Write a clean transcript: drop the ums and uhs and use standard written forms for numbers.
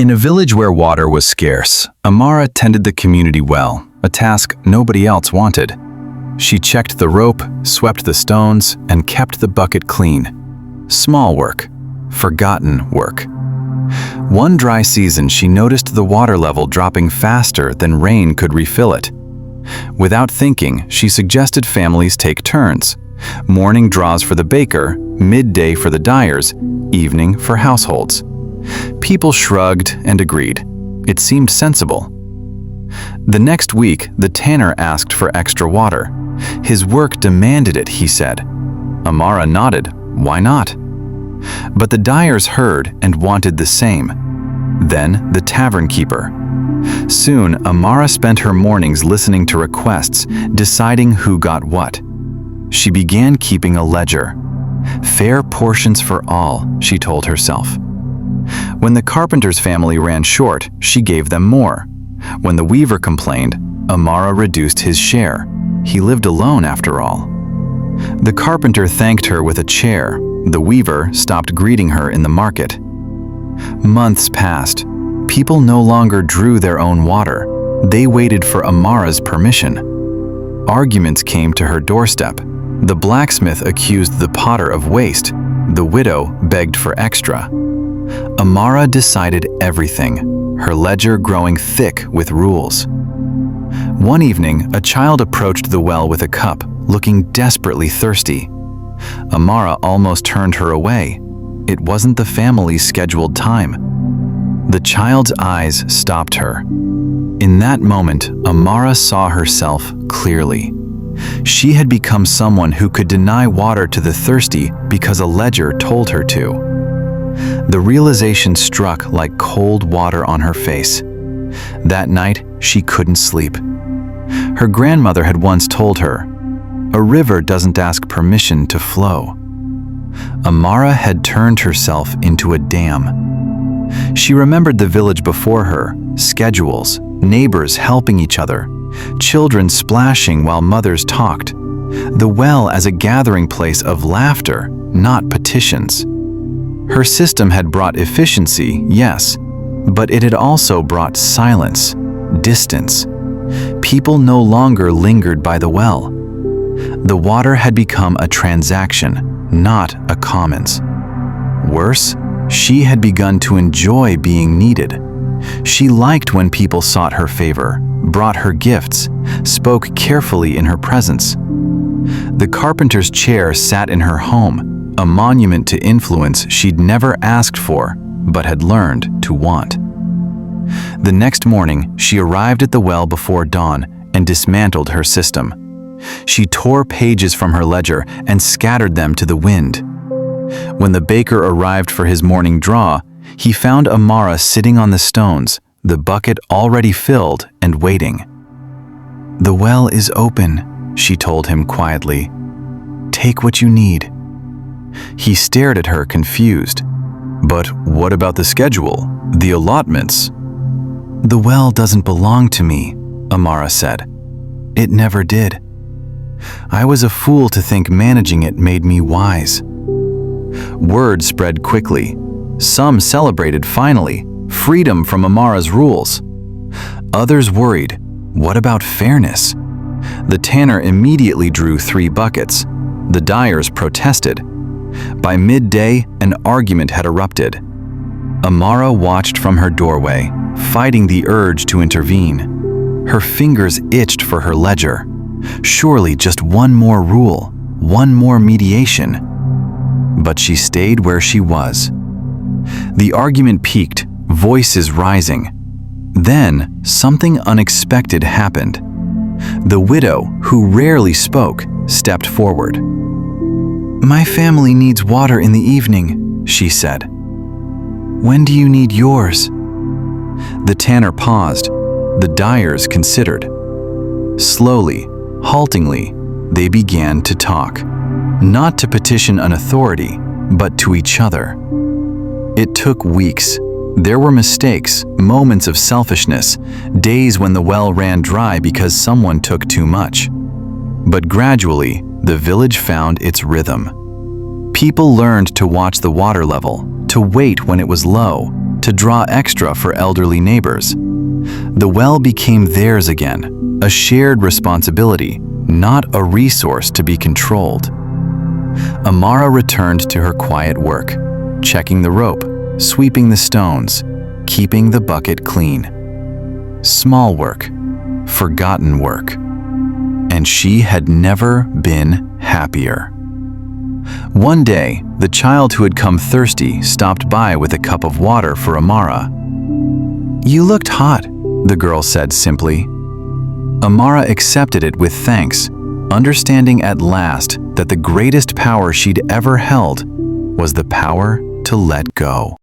In a village where water was scarce, Amara tended the community well, a task nobody else wanted. She checked the rope, swept the stones, and kept the bucket clean. Small work, forgotten work. One dry season, she noticed the water level dropping faster than rain could refill it. Without thinking, she suggested families take turns. Morning draws for the baker, midday for the dyers, evening for households. People shrugged and agreed. It seemed sensible. The next week, the tanner asked for extra water. His work demanded it, he said. Amara nodded. Why not? But the dyers heard and wanted the same. Then the tavern keeper. Soon, Amara spent her mornings listening to requests, deciding who got what. She began keeping a ledger. Fair portions for all, she told herself. When the carpenter's family ran short, she gave them more. When the weaver complained, Amara reduced his share. He lived alone after all. The carpenter thanked her with a chair. The weaver stopped greeting her in the market. Months passed. People no longer drew their own water. They waited for Amara's permission. Arguments came to her doorstep. The blacksmith accused the potter of waste. The widow begged for extra. Amara decided everything, her ledger growing thick with rules. One evening, a child approached the well with a cup, looking desperately thirsty. Amara almost turned her away. It wasn't the family's scheduled time. The child's eyes stopped her. In that moment, Amara saw herself clearly. She had become someone who could deny water to the thirsty because a ledger told her to. The realization struck like cold water on her face. That night, she couldn't sleep. Her grandmother had once told her, "A river doesn't ask permission to flow." Amara had turned herself into a dam. She remembered the village before her, schedules, neighbors helping each other, children splashing while mothers talked, the well as a gathering place of laughter, not petitions. Her system had brought efficiency, yes, but it had also brought silence, distance. People no longer lingered by the well. The water had become a transaction, not a commons. Worse, she had begun to enjoy being needed. She liked when people sought her favor, brought her gifts, spoke carefully in her presence. The carpenter's chair sat in her home, a monument to influence she'd never asked for, but had learned to want. The next morning, she arrived at the well before dawn and dismantled her system. She tore pages from her ledger and scattered them to the wind. When the baker arrived for his morning draw, he found Amara sitting on the stones, the bucket already filled and waiting. "The well is open," she told him quietly. "Take what you need." He stared at her confused. "But what about the schedule, the allotments?" "The well doesn't belong to me," Amara said. "It never did. I was a fool to think managing it made me wise." Word spread quickly. Some celebrated finally, freedom from Amara's rules. Others worried, what about fairness? The tanner immediately drew 3 buckets. The dyers protested. By midday, an argument had erupted. Amara watched from her doorway, fighting the urge to intervene. Her fingers itched for her ledger. Surely just one more rule, one more mediation. But she stayed where she was. The argument peaked, voices rising. Then, something unexpected happened. The widow, who rarely spoke, stepped forward. "My family needs water in the evening," she said. "When do you need yours?" The tanner paused. The dyers considered. Slowly, haltingly, they began to talk. Not to petition an authority, but to each other. It took weeks. There were mistakes, moments of selfishness, days when the well ran dry because someone took too much. But gradually, the village found its rhythm. People learned to watch the water level, to wait when it was low, to draw extra for elderly neighbors. The well became theirs again, a shared responsibility, not a resource to be controlled. Amara returned to her quiet work, checking the rope, sweeping the stones, keeping the bucket clean. Small work, forgotten work, and she had never been happier. One day, the child who had come thirsty stopped by with a cup of water for Amara. "You looked hot," the girl said simply. Amara accepted it with thanks, understanding at last that the greatest power she'd ever held was the power to let go.